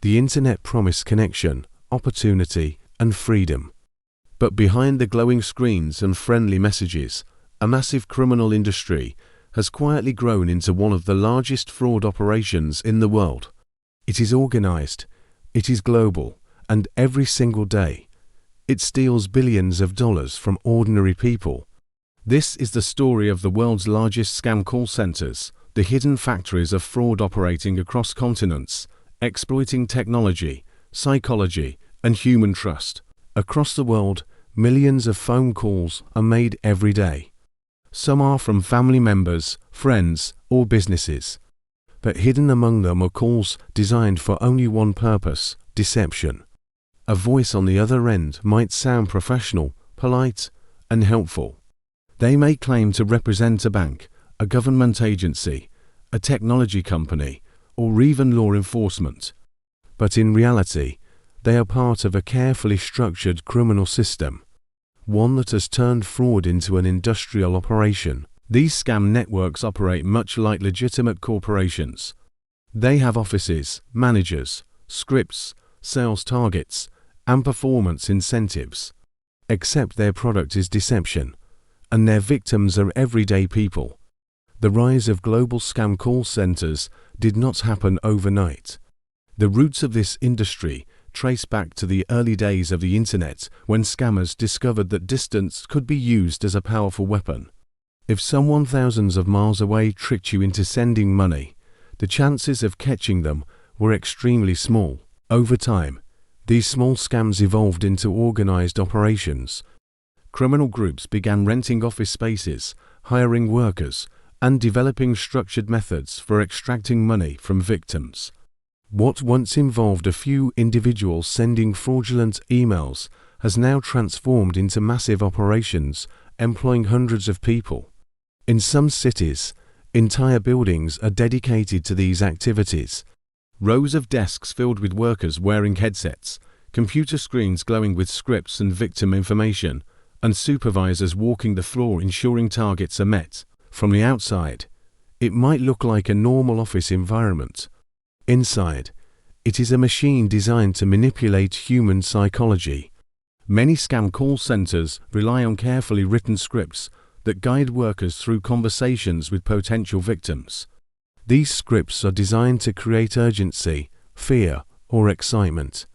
The internet promised connection, opportunity, and freedom. But behind the glowing screens and friendly messages, a massive criminal industry has quietly grown into one of the largest fraud operations in the world. It is organized, it is global, and every single day, it steals billions of dollars from ordinary people. This is the story of the world's largest scam call centers, the hidden factories of fraud operating across continents, exploiting technology, psychology, and human trust. Across the world, millions of phone calls are made every day. Some are from family members, friends, or businesses. But hidden among them are calls designed for only one purpose: deception. A voice on the other end might sound professional, polite, and helpful. They may claim to represent a bank, a government agency, a technology company, or even law enforcement. But in reality, they are part of a carefully structured criminal system, one that has turned fraud into an industrial operation. These scam networks operate much like legitimate corporations. They have offices, managers, scripts, sales targets, and performance incentives. Except their product is deception, and their victims are everyday people. The rise of global scam call centers did not happen overnight. The roots of this industry trace back to the early days of the internet, when scammers discovered that distance could be used as a powerful weapon. If someone thousands of miles away tricked you into sending money, the chances of catching them were extremely small. Over time, these small scams evolved into organized operations. Criminal groups began renting office spaces, hiring workers, and developing structured methods for extracting money from victims. What once involved a few individuals sending fraudulent emails has now transformed into massive operations employing hundreds of people. In some cities, entire buildings are dedicated to these activities. Rows of desks filled with workers wearing headsets, computer screens glowing with scripts and victim information, and supervisors walking the floor ensuring targets are met. From the outside, it might look like a normal office environment. Inside, it is a machine designed to manipulate human psychology. Many scam call centers rely on carefully written scripts that guide workers through conversations with potential victims. These scripts are designed to create urgency, fear, or excitement.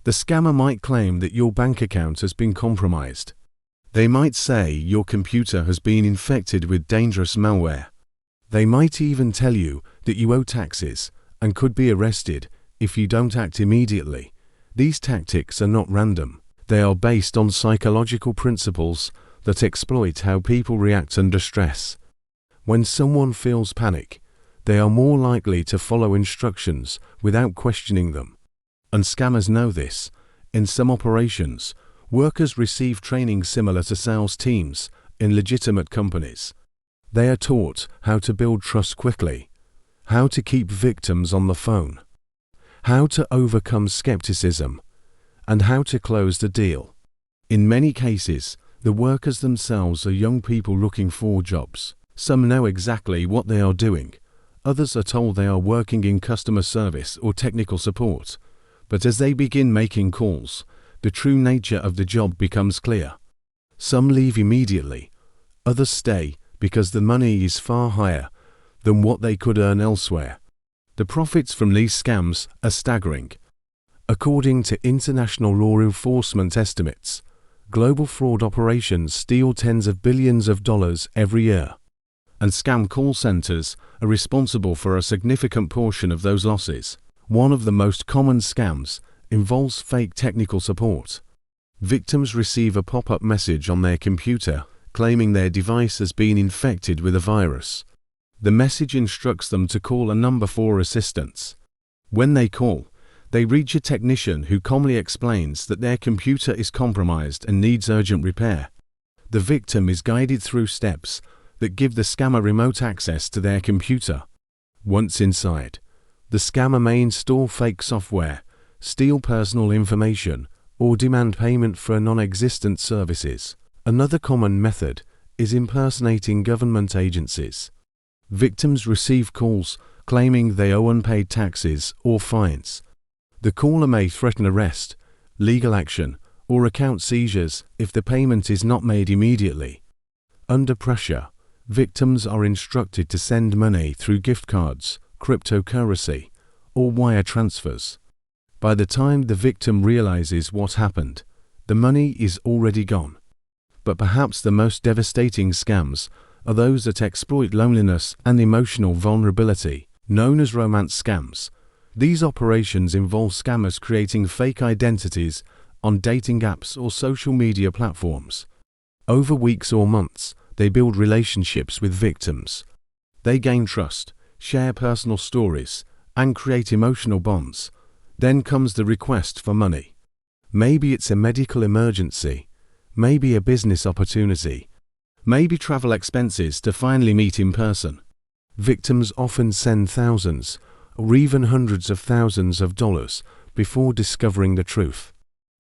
The scammer might claim that your bank account has been compromised. They might say your computer has been infected with dangerous malware. They might even tell you that you owe taxes and could be arrested if you don't act immediately. These tactics are not random. They are based on psychological principles that exploit how people react under stress. When someone feels panic, they are more likely to follow instructions without questioning them. And scammers know this. In some operations, workers receive training similar to sales teams in legitimate companies. They are taught how to build trust quickly, how to keep victims on the phone, how to overcome skepticism, and how to close the deal. In many cases, the workers themselves are young people looking for jobs. Some know exactly what they are doing. Others are told they are working in customer service or technical support. But as they begin making calls, the true nature of the job becomes clear. Some leave immediately. Others stay because the money is far higher than what they could earn elsewhere. The profits from these scams are staggering. According to international law enforcement estimates, global fraud operations steal tens of billions of dollars every year, and scam call centers are responsible for a significant portion of those losses. One of the most common scams involves fake technical support. Victims receive a pop-up message on their computer claiming their device has been infected with a virus. The message instructs them to call a number for assistance. When they call, they reach a technician who calmly explains that their computer is compromised and needs urgent repair. The victim is guided through steps that give the scammer remote access to their computer. Once inside, the scammer may install fake software, steal personal information, or demand payment for non-existent services. Another common method is impersonating government agencies. Victims receive calls claiming they owe unpaid taxes or fines. The caller may threaten arrest, legal action, or account seizures if the payment is not made immediately. Under pressure, victims are instructed to send money through gift cards, cryptocurrency, or wire transfers. By the time the victim realizes what happened, the money is already gone. But perhaps the most devastating scams are those that exploit loneliness and emotional vulnerability, known as romance scams. These operations involve scammers creating fake identities on dating apps or social media platforms. Over weeks or months, they build relationships with victims. They gain trust, share personal stories, and create emotional bonds. Then comes the request for money. Maybe it's a medical emergency, maybe a business opportunity, maybe travel expenses to finally meet in person. Victims often send thousands or even hundreds of thousands of dollars before discovering the truth.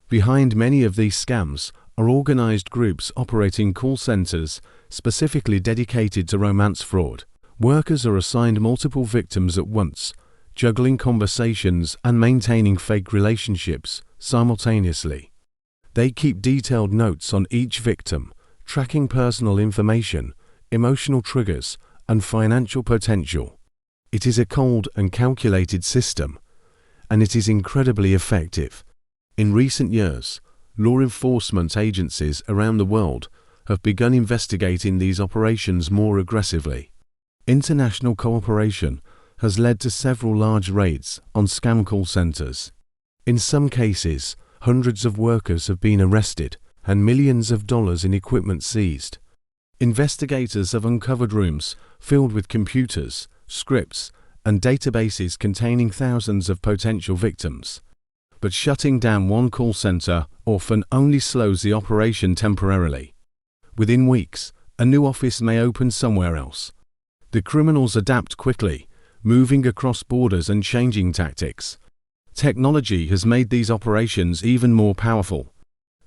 Behind many of these scams are organized groups operating call centers specifically dedicated to romance fraud. Workers are assigned multiple victims at once, juggling conversations and maintaining fake relationships simultaneously. They keep detailed notes on each victim, tracking personal information, emotional triggers, and financial potential. It is a cold and calculated system, and it is incredibly effective. In recent years, law enforcement agencies around the world have begun investigating these operations more aggressively. International cooperation has led to several large raids on scam call centers. In some cases, hundreds of workers have been arrested and millions of dollars in equipment seized. Investigators have uncovered rooms filled with computers, scripts, and databases containing thousands of potential victims. But shutting down one call center often only slows the operation temporarily. Within weeks, a new office may open somewhere else. The criminals adapt quickly, moving across borders and changing tactics. Technology has made these operations even more powerful.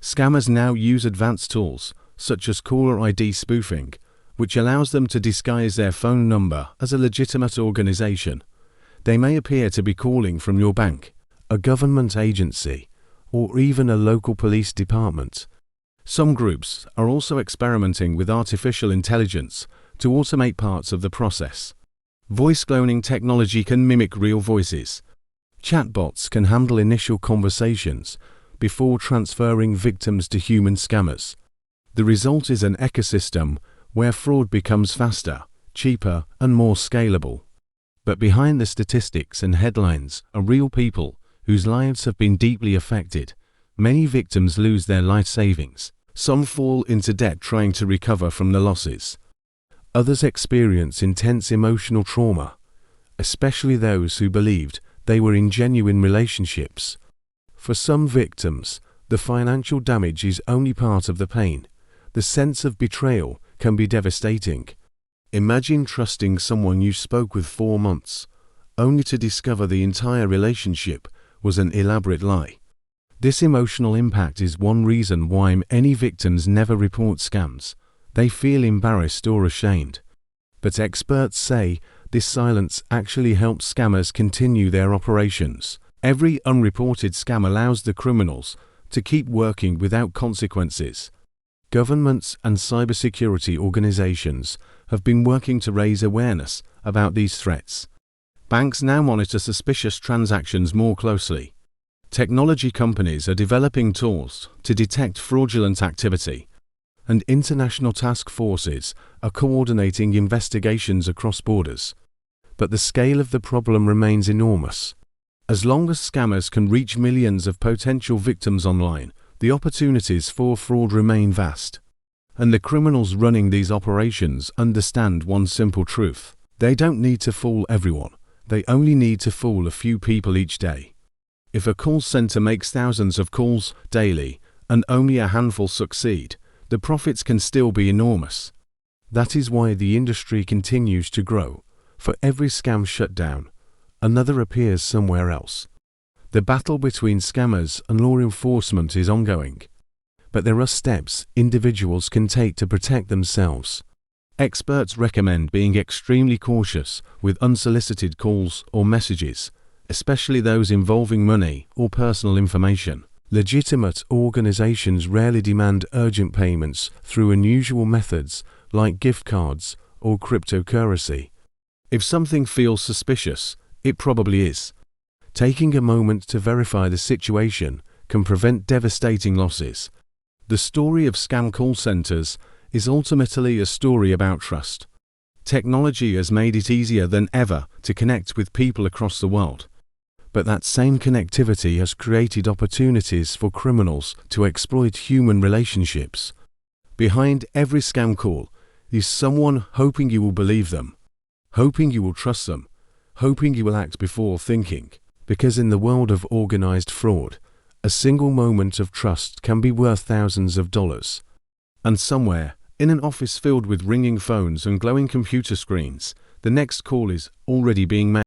Scammers now use advanced tools, such as caller ID spoofing, which allows them to disguise their phone number as a legitimate organization. They may appear to be calling from your bank, a government agency, or even a local police department. Some groups are also experimenting with artificial intelligence to automate parts of the process. Voice cloning technology can mimic real voices. Chatbots can handle initial conversations before transferring victims to human scammers. The result is an ecosystem where fraud becomes faster, cheaper, and more scalable. But behind the statistics and headlines are real people whose lives have been deeply affected. Many victims lose their life savings. Some fall into debt trying to recover from the losses. Others experience intense emotional trauma, especially those who believed they were in genuine relationships. For some victims, the financial damage is only part of the pain. The sense of betrayal can be devastating. Imagine trusting someone you spoke with 4 months, only to discover the entire relationship was an elaborate lie. This emotional impact is one reason why many victims never report scams. They feel embarrassed or ashamed. But experts say this silence actually helps scammers continue their operations. Every unreported scam allows the criminals to keep working without consequences. Governments and cybersecurity organizations have been working to raise awareness about these threats. Banks now monitor suspicious transactions more closely. Technology companies are developing tools to detect fraudulent activity, and international task forces are coordinating investigations across borders. But the scale of the problem remains enormous. As long as scammers can reach millions of potential victims online, the opportunities for fraud remain vast. And the criminals running these operations understand one simple truth. They don't need to fool everyone. They only need to fool a few people each day. If a call center makes thousands of calls daily and only a handful succeed, the profits can still be enormous. That is why the industry continues to grow. For every scam shut down, another appears somewhere else. The battle between scammers and law enforcement is ongoing. But there are steps individuals can take to protect themselves. Experts recommend being extremely cautious with unsolicited calls or messages, especially those involving money or personal information. Legitimate organizations rarely demand urgent payments through unusual methods like gift cards or cryptocurrency. If something feels suspicious, it probably is. Taking a moment to verify the situation can prevent devastating losses. The story of scam call centers is ultimately a story about trust. Technology has made it easier than ever to connect with people across the world. But that same connectivity has created opportunities for criminals to exploit human relationships. Behind every scam call is someone hoping you will believe them, hoping you will trust them, hoping you will act before thinking. Because in the world of organized fraud, a single moment of trust can be worth thousands of dollars. And somewhere, in an office filled with ringing phones and glowing computer screens, the next call is already being made.